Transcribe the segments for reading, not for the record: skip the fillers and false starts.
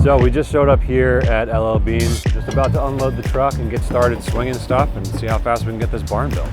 So we just showed up here at LL Bean, just about to unload the truck and get started swinging stuff and see how fast we can get this barn built.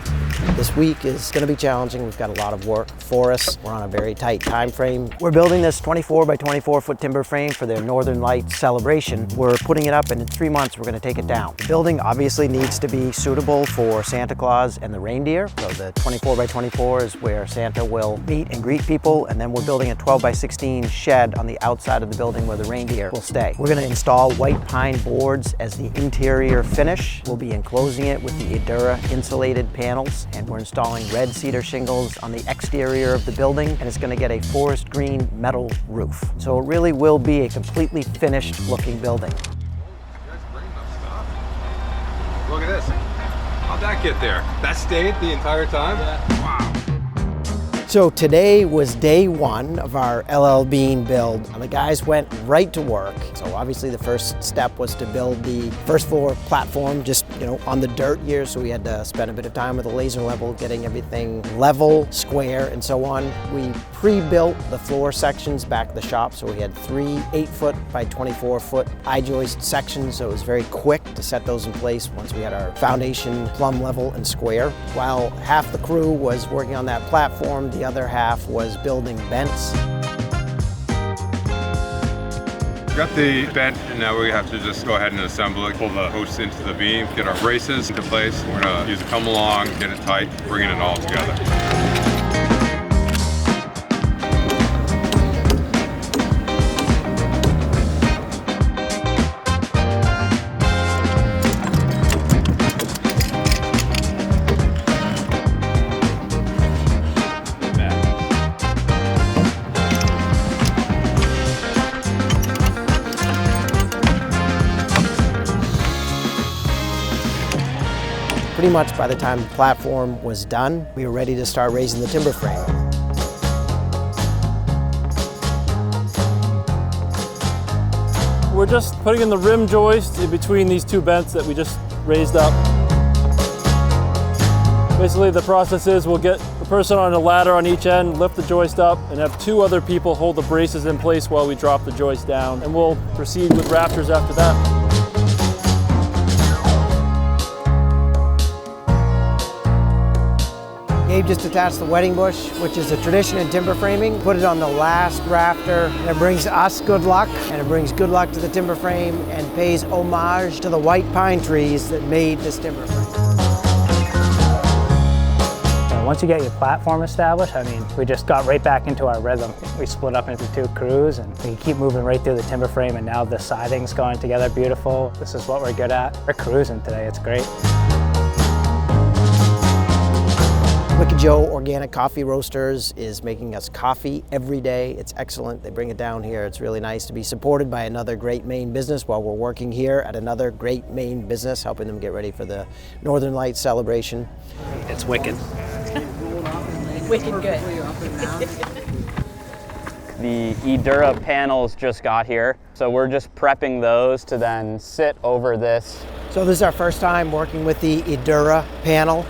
This week is going to be challenging. We've got a lot of work for us. We're on a very tight time frame. We're building this 24 by 24 foot timber frame for their Northern Lights celebration. We're putting it up, and in 3 months we're going to take it down. The building obviously needs to be suitable for Santa Claus and the reindeer. So the 24 by 24 is where Santa will meet and greet people, and then we're building a 12 by 16 shed on the outside of the building where the reindeer will stay. We're going to install white pine boards as the interior finish. We'll be enclosing it with the Edura insulated panels, and we're installing red cedar shingles on the exterior of the building, and it's going to get a forest green metal roof. So it really will be a completely finished looking building. You guys bring enough stuff. Look at this. How'd that get there? That stayed the entire time? Yeah. Wow. So today was day one of our LL Bean build. The guys went right to work. So obviously the first step was to build the first floor platform just, on the dirt here. So we had to spend a bit of time with a laser level, getting everything level, square, and so on. We pre-built the floor sections back at the shop. So we had 3 8-foot by 24-foot I-joist sections. So it was very quick to set those in place once we had our foundation plumb level and square. While half the crew was working on that platform, the other half was building vents. Got the bent, and now we have to just go ahead and assemble it, pull the posts into the beam, get our braces into place. We're gonna use a come along, get it tight, bringing it all together. Pretty much by the time the platform was done, we were ready to start raising the timber frame. We're just putting in the rim joist in between these 2 vents that we just raised up. Basically the process is we'll get the person on a ladder on each end, lift the joist up, and have 2 other people hold the braces in place while we drop the joist down. And we'll proceed with rafters after that. Gabe just attached the wedding bush, which is a tradition in timber framing. Put it on the last rafter, and it brings us good luck, and it brings good luck to the timber frame and pays homage to the white pine trees that made this timber frame. Once you get your platform established, we just got right back into our rhythm. We split up into 2 crews, and we keep moving right through the timber frame, and now the siding's going together beautiful. This is what we're good at. We're cruising today, it's great. Wicked Joe Organic Coffee Roasters is making us coffee every day. It's excellent. They bring it down here. It's really nice to be supported by another great Maine business while we're working here at another great Maine business, helping them get ready for the Northern Lights celebration. It's wicked. Wicked good. The Edura panels just got here, so we're just prepping those to then sit over this. So this is our first time working with the Edura panel.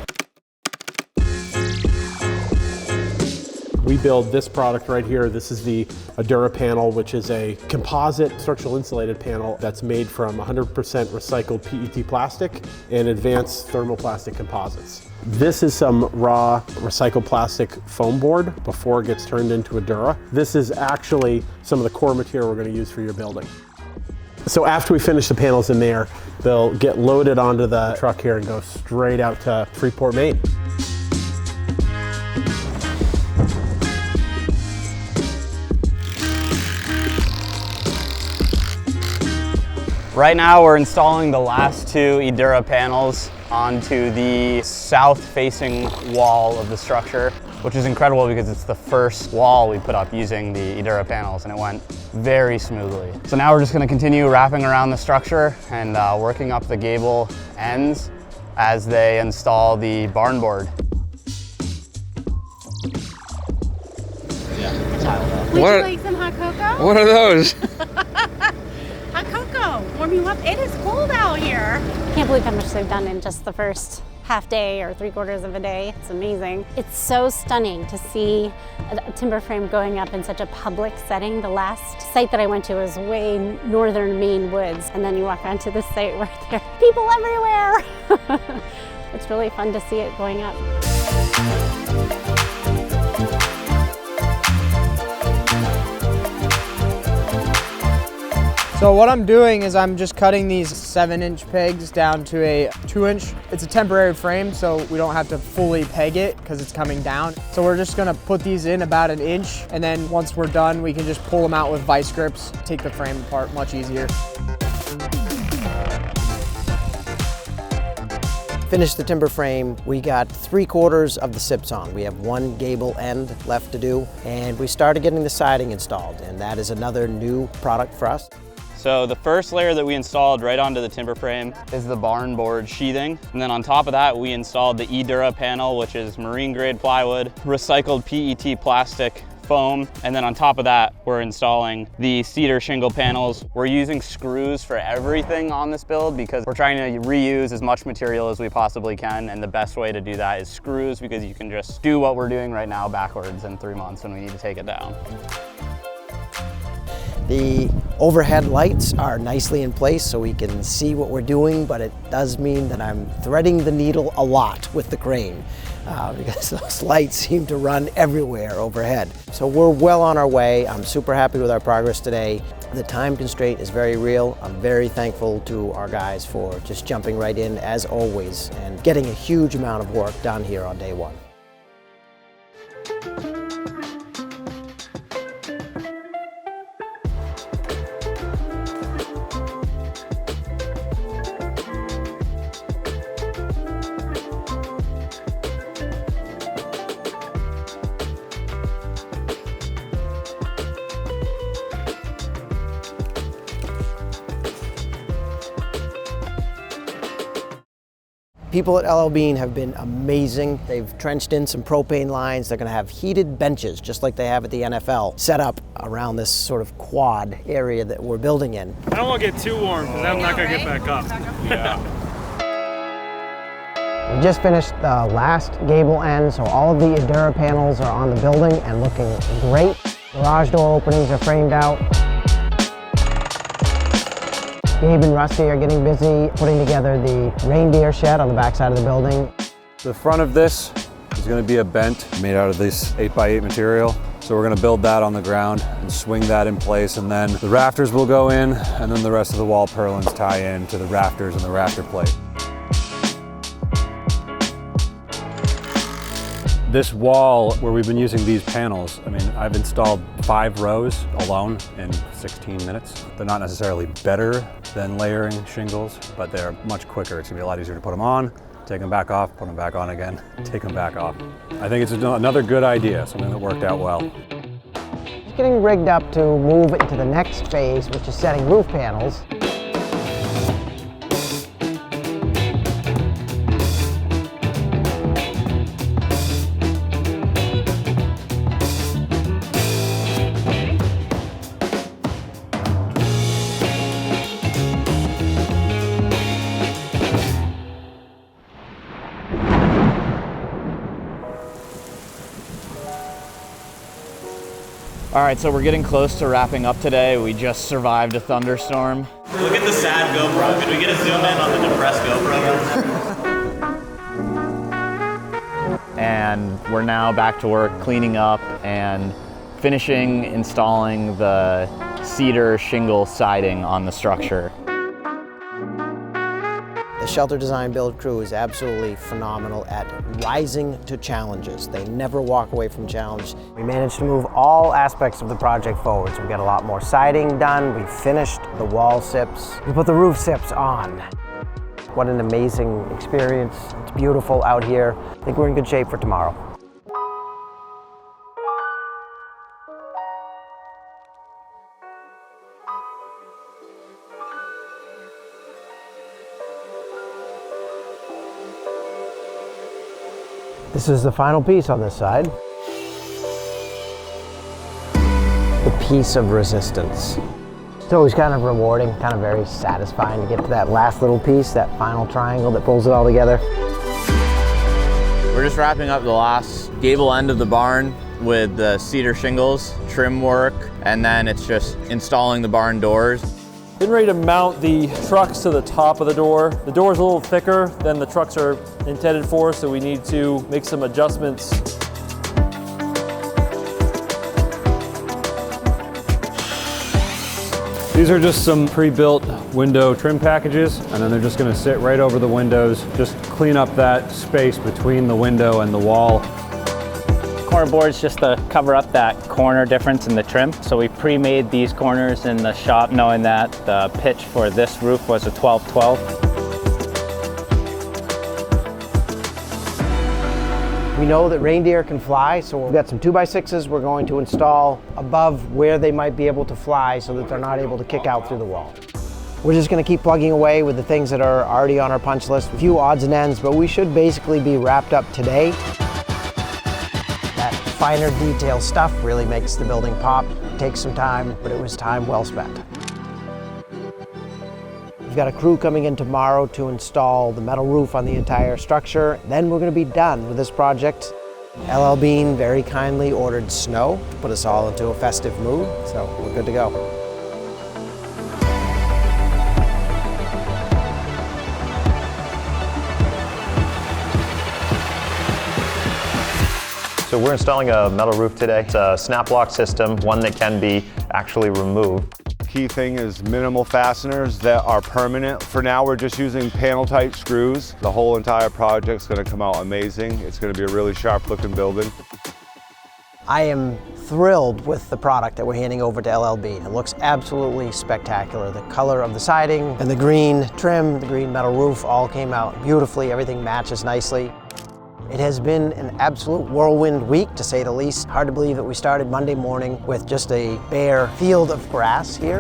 We build this product right here. This is the Edura panel, which is a composite structural insulated panel that's made from 100% recycled PET plastic and advanced thermoplastic composites. This is some raw recycled plastic foam board before it gets turned into Edura. This is actually some of the core material we're going to use for your building. So after we finish the panels in there, they'll get loaded onto the truck here and go straight out to Freeport, Maine. Right now we're installing the last 2 Edura panels onto the south-facing wall of the structure, which is incredible because it's the first wall we put up using the Edura panels, and it went very smoothly. So now we're just going to continue wrapping around the structure and working up the gable ends as they install the barn board. Would you like some hot cocoa? What are those? Hot cocoa. Warm you up. It is cold out here. Can't believe how much they've done in just the first half day or 3/4 of a day. It's amazing. It's so stunning to see a timber frame going up in such a public setting. The last site that I went to was way northern Maine woods, and then you walk onto this site where there are people everywhere. It's really fun to see it going up. So what I'm doing is I'm just cutting these 7-inch pegs down to a 2-inch. It's a temporary frame, so we don't have to fully peg it because it's coming down. So we're just gonna put these in about 1 inch, and then once we're done, we can just pull them out with vice grips, take the frame apart much easier. Finished the timber frame. We got 3/4 of the sips on. We have one gable end left to do, and we started getting the siding installed, and that is another new product for us. So the first layer that we installed right onto the timber frame is the barn board sheathing. And then on top of that, we installed the Edura panel, which is marine grade plywood, recycled PET plastic foam. And then on top of that, we're installing the cedar shingle panels. We're using screws for everything on this build because we're trying to reuse as much material as we possibly can. And the best way to do that is screws, because you can just do what we're doing right now backwards in 3 months when we need to take it down. The overhead lights are nicely in place so we can see what we're doing, but it does mean that I'm threading the needle a lot with the crane because those lights seem to run everywhere overhead. So we're well on our way. I'm super happy with our progress today. The time constraint is very real. I'm very thankful to our guys for just jumping right in as always and getting a huge amount of work done here on day one. People at LL Bean have been amazing. They've trenched in some propane lines. They're gonna have heated benches, just like they have at the NFL, set up around this sort of quad area that we're building in. I don't want to get too warm because I'm not going to get back up. Yeah. We just finished the last gable end, so all of the Edura panels are on the building and looking great. Garage door openings are framed out. Gabe and Rusty are getting busy putting together the Reindeer shed on the backside of the building. The front of this is going to be a bent made out of this 8x8 material. So we're going to build that on the ground and swing that in place, and then the rafters will go in, and then the rest of the wall purlins tie in to the rafters and the rafter plate. This wall where we've been using these panels, I mean, I've installed 5 rows alone in 16 minutes. They're not necessarily better than layering shingles, but they're much quicker. It's gonna be a lot easier to put them on, take them back off, put them back on again, take them back off. I think it's another good idea, something that worked out well. It's getting rigged up to move into the next phase, which is setting roof panels. All right, so we're getting close to wrapping up today. We just survived a thunderstorm. Look at the sad GoPro. Could we get a zoom in on the depressed GoPro? And we're now back to work cleaning up and finishing installing the cedar shingle siding on the structure. The shelter design build crew is absolutely phenomenal at rising to challenges. They never walk away from challenge. We managed to move all aspects of the project forward. So we got a lot more siding done. We finished the wall sips. We put the roof sips on. What an amazing experience. It's beautiful out here. I think we're in good shape for tomorrow. This is the final piece on this side. The piece of resistance. It's always kind of rewarding, kind of very satisfying to get to that last little piece, that final triangle that pulls it all together. We're just wrapping up the last gable end of the barn with the cedar shingles, trim work, and then it's just installing the barn doors. Getting ready to mount the trucks to the top of the door. The door is a little thicker than the trucks are intended for, so we need to make some adjustments. These are just some pre-built window trim packages, and then they're just going to sit right over the windows, just clean up that space between the window and the wall. Corner boards just to cover up that corner difference in the trim. So we pre-made these corners in the shop knowing that the pitch for this roof was a 12-12. We know that reindeer can fly, so we've got some 2x6s we're going to install above where they might be able to fly so that they're not able to kick out through the wall. We're just going to keep plugging away with the things that are already on our punch list. A few odds and ends, but we should basically be wrapped up today. That finer detail stuff really makes the building pop. It takes some time, but it was time well spent. We've got a crew coming in tomorrow to install the metal roof on the entire structure. Then we're going to be done with this project. LL Bean very kindly ordered snow, put us all into a festive mood, so we're good to go. So we're installing a metal roof today. It's a snap lock system, one that can be actually removed. Key thing is minimal fasteners that are permanent. For now, we're just using panel type screws. The whole entire project's gonna come out amazing. It's gonna be a really sharp looking building. I am thrilled with the product that we're handing over to LL Bean. It looks absolutely spectacular. The color of the siding and the green trim, the green metal roof all came out beautifully. Everything matches nicely. It has been an absolute whirlwind week, to say the least. Hard to believe that we started Monday morning with just a bare field of grass here.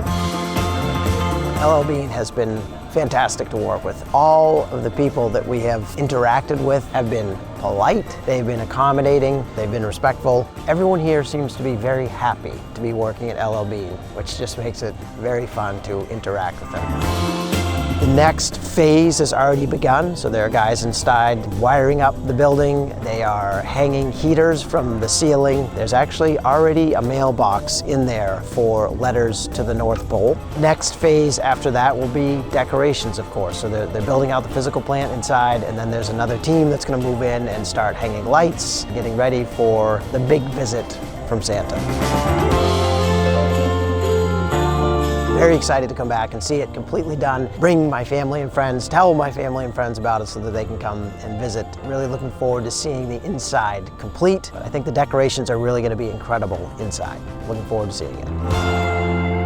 LL Bean has been fantastic to work with. All of the people that we have interacted with have been polite, they've been accommodating, they've been respectful. Everyone here seems to be very happy to be working at LL Bean, which just makes it very fun to interact with them. The next phase has already begun, so there are guys inside wiring up the building. They are hanging heaters from the ceiling. There's actually already a mailbox in there for letters to the North Pole. Next phase after that will be decorations, of course. So they're building out the physical plant inside, and then there's another team that's going to move in and start hanging lights, getting ready for the big visit from Santa. Very excited to come back and see it completely done, bring my family and friends, tell my family and friends about it so that they can come and visit. Really looking forward to seeing the inside complete. I think the decorations are really going to be incredible inside. Looking forward to seeing it.